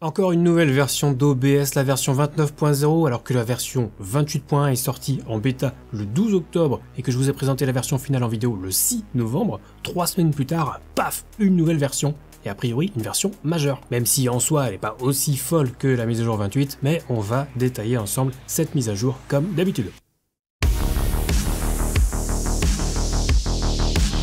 Encore une nouvelle version d'OBS, la version 29.0, alors que la version 28.1 est sortie en bêta le 12 octobre et que je vous ai présenté la version finale en vidéo le 6 novembre, 3 semaines plus tard, paf, une nouvelle version. Et a priori une version majeure, même si en soi elle n'est pas aussi folle que la mise à jour 28, mais on va détailler ensemble cette mise à jour comme d'habitude.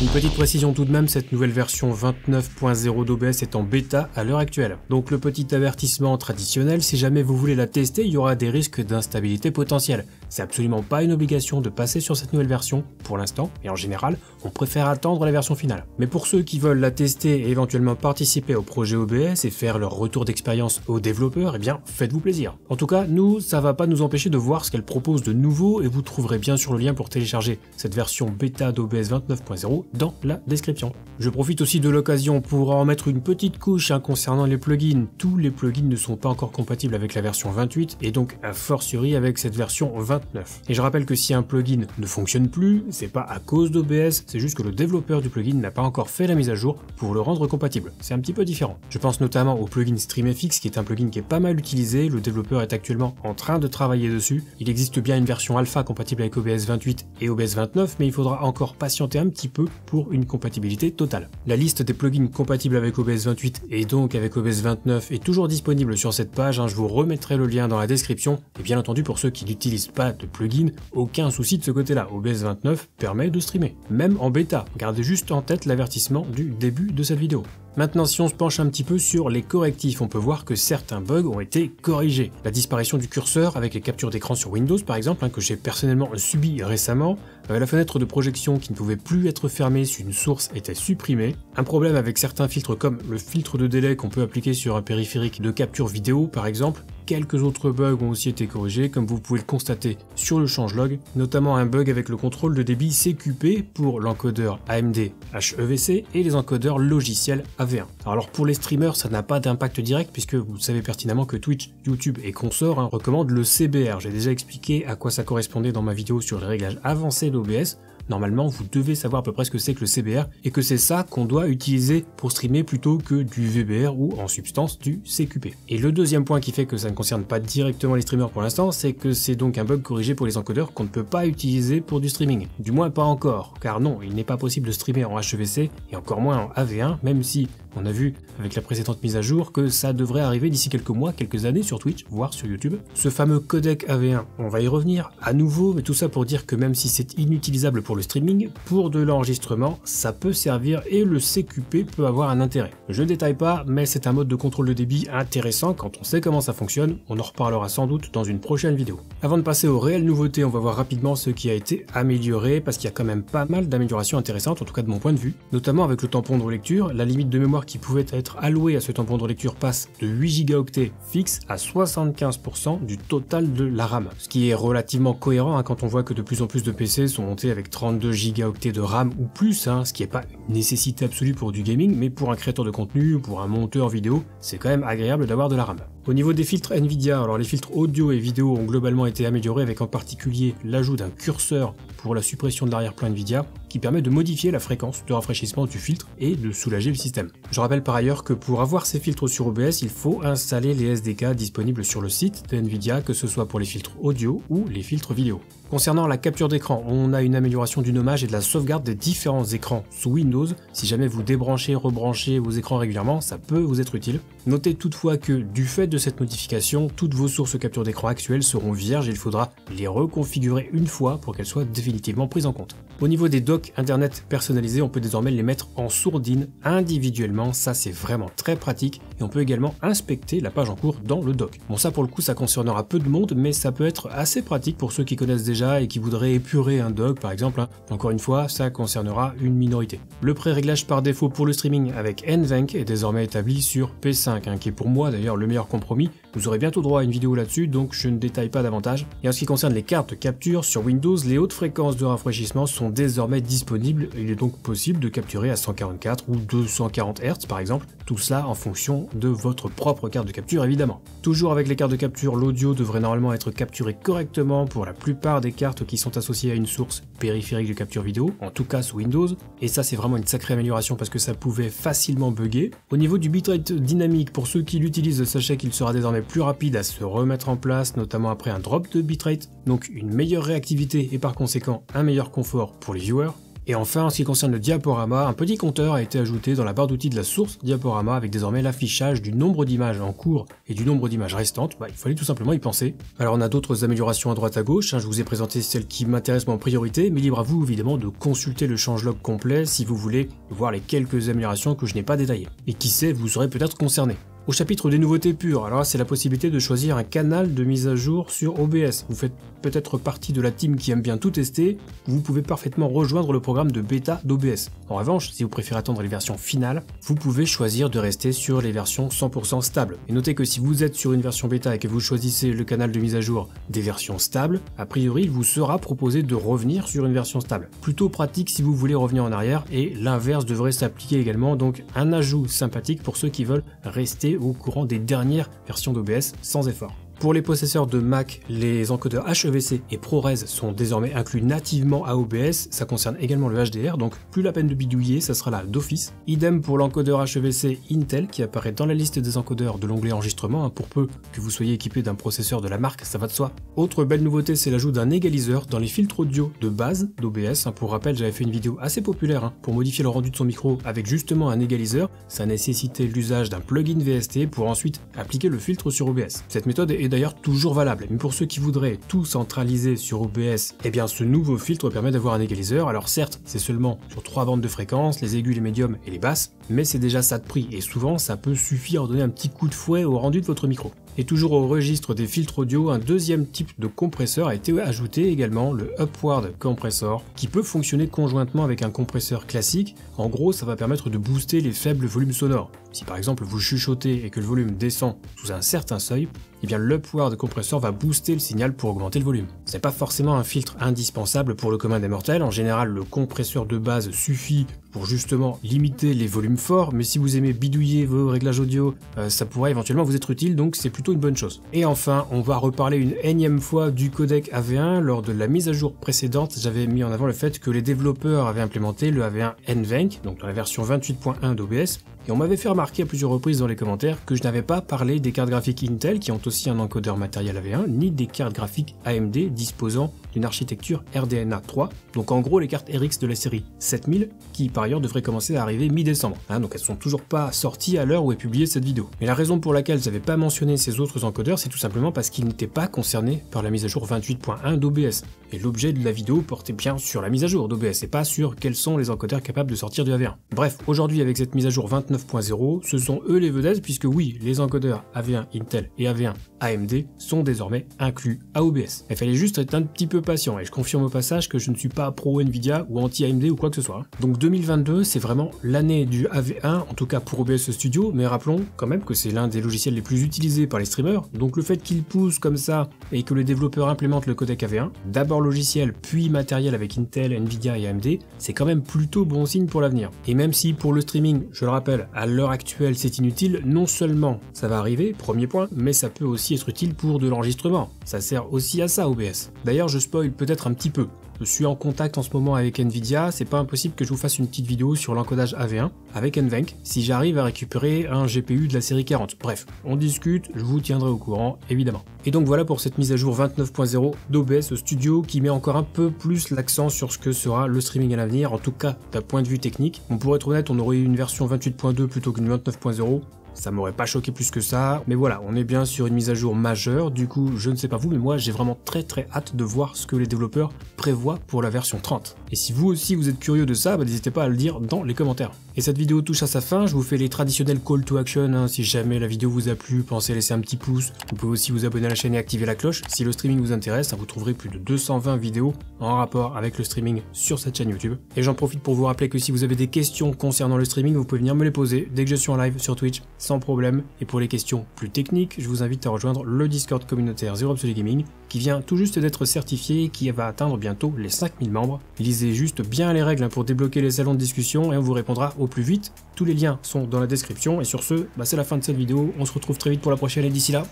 Une petite précision tout de même, cette nouvelle version 29.0 d'OBS est en bêta à l'heure actuelle. Donc le petit avertissement traditionnel, si jamais vous voulez la tester, il y aura des risques d'instabilité potentielle. C'est absolument pas une obligation de passer sur cette nouvelle version pour l'instant, et en général, on préfère attendre la version finale. Mais pour ceux qui veulent la tester et éventuellement participer au projet OBS et faire leur retour d'expérience aux développeurs, eh bien faites-vous plaisir. En tout cas, nous, ça va pas nous empêcher de voir ce qu'elle propose de nouveau et vous trouverez bien sûr le lien pour télécharger cette version bêta d'OBS 29.0 dans la description. Je profite aussi de l'occasion pour en mettre une petite couche concernant les plugins. Tous les plugins ne sont pas encore compatibles avec la version 28 et donc a fortiori avec cette version 29. Et je rappelle que si un plugin ne fonctionne plus, c'est pas à cause d'OBS, c'est juste que le développeur du plugin n'a pas encore fait la mise à jour pour le rendre compatible. C'est un petit peu différent. Je pense notamment au plugin StreamFX qui est un plugin qui est pas mal utilisé, le développeur est actuellement en train de travailler dessus. Il existe bien une version alpha compatible avec OBS 28 et OBS 29, mais il faudra encore patienter un petit peu pour une compatibilité totale. La liste des plugins compatibles avec OBS 28 et donc avec OBS 29 est toujours disponible sur cette page, je vous remettrai le lien dans la description, et bien entendu pour ceux qui n'utilisent pas de plugins, aucun souci de ce côté-là, OBS 29 permet de streamer, même en bêta, gardez juste en tête l'avertissement du début de cette vidéo. Maintenant, si on se penche un petit peu sur les correctifs, on peut voir que certains bugs ont été corrigés. La disparition du curseur avec les captures d'écran sur Windows par exemple, que j'ai personnellement subi récemment, la fenêtre de projection qui ne pouvait plus être fermée si une source était supprimée, un problème avec certains filtres comme le filtre de délai qu'on peut appliquer sur un périphérique de capture vidéo par exemple. Quelques autres bugs ont aussi été corrigés, comme vous pouvez le constater sur le changelog, notamment un bug avec le contrôle de débit CQP pour l'encodeur AMD HEVC et les encodeurs logiciels AV1. Alors pour les streamers, ça n'a pas d'impact direct puisque vous savez pertinemment que Twitch, YouTube et consorts recommandent le CBR. J'ai déjà expliqué à quoi ça correspondait dans ma vidéo sur les réglages avancés d'OBS. Normalement, vous devez savoir à peu près ce que c'est que le CBR et que c'est ça qu'on doit utiliser pour streamer plutôt que du VBR ou en substance du CQP. Et le deuxième point qui fait que ça ne concerne pas directement les streamers pour l'instant, c'est que c'est donc un bug corrigé pour les encodeurs qu'on ne peut pas utiliser pour du streaming. Du moins pas encore, car non, il n'est pas possible de streamer en HEVC et encore moins en AV1, même si on a vu avec la précédente mise à jour que ça devrait arriver d'ici quelques mois, quelques années sur Twitch, voire sur YouTube. Ce fameux codec AV1, on va y revenir à nouveau, mais tout ça pour dire que même si c'est inutilisable pour le streaming, pour de l'enregistrement, ça peut servir et le CQP peut avoir un intérêt. Je ne détaille pas, mais c'est un mode de contrôle de débit intéressant quand on sait comment ça fonctionne, on en reparlera sans doute dans une prochaine vidéo. Avant de passer aux réelles nouveautés, on va voir rapidement ce qui a été amélioré, parce qu'il y a quand même pas mal d'améliorations intéressantes, en tout cas de mon point de vue, notamment avec le tampon de relecture, la limite de mémoire qui pouvait être allouée à ce tampon de relecture passe de 8 Go fixe à 75% du total de la RAM, ce qui est relativement cohérent quand on voit que de plus en plus de PC sont montés avec 32 Go de RAM ou plus, ce qui n'est pas une nécessité absolue pour du gaming, mais pour un créateur de contenu ou pour un monteur vidéo, c'est quand même agréable d'avoir de la RAM. Au niveau des filtres Nvidia, alors les filtres audio et vidéo ont globalement été améliorés avec en particulier l'ajout d'un curseur pour la suppression de l'arrière-plan Nvidia qui permet de modifier la fréquence de rafraîchissement du filtre et de soulager le système. Je rappelle par ailleurs que pour avoir ces filtres sur OBS, il faut installer les SDK disponibles sur le site de Nvidia, que ce soit pour les filtres audio ou les filtres vidéo. Concernant la capture d'écran, on a une amélioration du nommage et de la sauvegarde des différents écrans sous Windows. Si jamais vous débranchez, rebranchez vos écrans régulièrement, ça peut vous être utile. Notez toutefois que du fait de cette modification, toutes vos sources capture d'écran actuelles seront vierges et il faudra les reconfigurer une fois pour qu'elles soient définitivement prises en compte. Au niveau des docks internet personnalisés, on peut désormais les mettre en sourdine individuellement, ça c'est vraiment très pratique et on peut également inspecter la page en cours dans le dock. Bon, ça pour le coup ça concernera peu de monde, mais ça peut être assez pratique pour ceux qui connaissent déjà et qui voudraient épurer un dock par exemple. Encore une fois, ça concernera une minorité. Le pré-réglage par défaut pour le streaming avec NVENC est désormais établi sur P5, qui est pour moi d'ailleurs le meilleur compromis. Vous aurez bientôt droit à une vidéo là-dessus, donc je ne détaille pas davantage. Et en ce qui concerne les cartes de capture, sur Windows, les hautes fréquences de rafraîchissement sont désormais disponibles. Il est donc possible de capturer à 144 ou 240 Hz par exemple, Tout cela en fonction de votre propre carte de capture évidemment. Toujours avec les cartes de capture, l'audio devrait normalement être capturé correctement pour la plupart des cartes qui sont associées à une source périphérique de capture vidéo, en tout cas sous Windows, et ça c'est vraiment une sacrée amélioration parce que ça pouvait facilement bugger. Au niveau du bitrate dynamique, pour ceux qui l'utilisent, sachez qu'il sera désormais plus rapide à se remettre en place, notamment après un drop de bitrate, donc une meilleure réactivité et par conséquent un meilleur confort pour les viewers. Et enfin, en ce qui concerne le diaporama, un petit compteur a été ajouté dans la barre d'outils de la source diaporama avec désormais l'affichage du nombre d'images en cours et du nombre d'images restantes. Il fallait tout simplement y penser. Alors on a d'autres améliorations à droite à gauche, je vous ai présenté celles qui m'intéressent en priorité, mais libre à vous évidemment de consulter le changelog complet si vous voulez voir les quelques améliorations que je n'ai pas détaillées. Et qui sait, vous serez peut-être concerné. Au chapitre des nouveautés pures, alors là c'est la possibilité de choisir un canal de mise à jour sur OBS. Vous faites peut-être partie de la team qui aime bien tout tester, vous pouvez parfaitement rejoindre le programme de bêta d'OBS. En revanche, si vous préférez attendre les versions finales, vous pouvez choisir de rester sur les versions 100% stables. Et notez que si vous êtes sur une version bêta et que vous choisissez le canal de mise à jour des versions stables, a priori il vous sera proposé de revenir sur une version stable. Plutôt pratique si vous voulez revenir en arrière, et l'inverse devrait s'appliquer également, donc un ajout sympathique pour ceux qui veulent rester au courant des dernières versions d'OBS sans effort. Pour les possesseurs de Mac, les encodeurs HEVC et ProRes sont désormais inclus nativement à OBS, ça concerne également le HDR, donc plus la peine de bidouiller, ça sera là d'office. Idem pour l'encodeur HEVC Intel qui apparaît dans la liste des encodeurs de l'onglet enregistrement, pour peu que vous soyez équipé d'un processeur de la marque, ça va de soi. Autre belle nouveauté, c'est l'ajout d'un égaliseur dans les filtres audio de base d'OBS. Pour rappel, j'avais fait une vidéo assez populaire pour modifier le rendu de son micro avec justement un égaliseur, ça nécessitait l'usage d'un plugin VST pour ensuite appliquer le filtre sur OBS. Cette méthode est d'ailleurs toujours valable, mais pour ceux qui voudraient tout centraliser sur OBS, eh bien ce nouveau filtre permet d'avoir un égaliseur. Alors certes, c'est seulement sur 3 bandes de fréquences, les aigus, les médiums et les basses, mais c'est déjà ça de prix, et souvent ça peut suffire à donner un petit coup de fouet au rendu de votre micro. Et toujours au registre des filtres audio, un deuxième type de compresseur a été ajouté également, le Upward Compressor, qui peut fonctionner conjointement avec un compresseur classique. En gros, ça va permettre de booster les faibles volumes sonores. Si par exemple vous chuchotez et que le volume descend sous un certain seuil, eh bien l'Upward Compressor va booster le signal pour augmenter le volume. C'est pas forcément un filtre indispensable pour le commun des mortels, en général le compresseur de base suffit pour justement limiter les volumes forts, mais si vous aimez bidouiller vos réglages audio, ça pourrait éventuellement vous être utile, donc c'est plutôt une bonne chose. Et enfin, on va reparler une énième fois du codec AV1. Lors de la mise à jour précédente, j'avais mis en avant le fait que les développeurs avaient implémenté le AV1 NVENC, donc dans la version 28.1 d'OBS, et on m'avait fait remarquer à plusieurs reprises dans les commentaires que je n'avais pas parlé des cartes graphiques Intel qui ont aussi un encodeur matériel AV1, ni des cartes graphiques AMD disposant d'une architecture RDNA 3, donc en gros les cartes RX de la série 7000, qui par ailleurs devraient commencer à arriver mi-décembre, donc elles sont toujours pas sorties à l'heure où est publiée cette vidéo. Mais la raison pour laquelle je n'avais pas mentionné ces autres encodeurs, c'est tout simplement parce qu'ils n'étaient pas concernés par la mise à jour 28.1 d'OBS, et l'objet de la vidéo portait bien sur la mise à jour d'OBS, et pas sur quels sont les encodeurs capables de sortir du AV1. Bref, aujourd'hui avec cette mise à jour 29.0, ce sont eux les vedettes, puisque oui, les encodeurs AV1 Intel et AV1 AMD sont désormais inclus à OBS. Il fallait juste être un petit peu patient, et je confirme au passage que je ne suis pas pro Nvidia ou anti AMD ou quoi que ce soit. Donc 2022, c'est vraiment l'année du AV1, en tout cas pour OBS Studio, mais rappelons quand même que c'est l'un des logiciels les plus utilisés par les streamers, donc le fait qu'il pousse comme ça et que les développeurs implémentent le codec AV1, d'abord logiciel puis matériel avec Intel, Nvidia et AMD, c'est quand même plutôt bon signe pour l'avenir. Et même si pour le streaming, je le rappelle, à l'heure actuelle c'est inutile, non seulement ça va arriver, premier point, mais ça peut aussi être utile pour de l'enregistrement. Ça sert aussi à ça OBS. D'ailleurs je spoil peut-être un petit peu. Je suis en contact en ce moment avec Nvidia, c'est pas impossible que je vous fasse une petite vidéo sur l'encodage AV1 avec NVENC si j'arrive à récupérer un GPU de la série 40. Bref, on discute, je vous tiendrai au courant évidemment. Et donc voilà pour cette mise à jour 29.0 d'OBS Studio qui met encore un peu plus l'accent sur ce que sera le streaming à l'avenir, en tout cas d'un point de vue technique. Bon, pour être honnête, on aurait eu une version 28.2 plutôt qu'une 29.0. Ça m'aurait pas choqué plus que ça, mais voilà, on est bien sur une mise à jour majeure, du coup, je ne sais pas vous, mais moi j'ai vraiment très hâte de voir ce que les développeurs prévoient pour la version 30. Et si vous aussi vous êtes curieux de ça, n'hésitez pas à le dire dans les commentaires. Et cette vidéo touche à sa fin, je vous fais les traditionnels call to action, si jamais la vidéo vous a plu, pensez à laisser un petit pouce, vous pouvez aussi vous abonner à la chaîne et activer la cloche. Si le streaming vous intéresse, vous trouverez plus de 220 vidéos en rapport avec le streaming sur cette chaîne YouTube. Et j'en profite pour vous rappeler que si vous avez des questions concernant le streaming, vous pouvez venir me les poser dès que je suis en live sur Twitch, sans problème. Et pour les questions plus techniques, je vous invite à rejoindre le Discord communautaire Zero Absolute Gaming, qui vient tout juste d'être certifié et qui va atteindre bientôt les 5000 membres. Lisez juste bien les règles pour débloquer les salons de discussion et on vous répondra au plus vite. Tous les liens sont dans la description et sur ce, c'est la fin de cette vidéo. On se retrouve très vite pour la prochaine et d'ici là,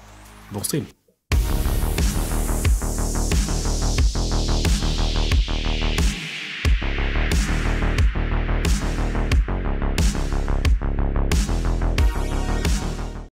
bon stream.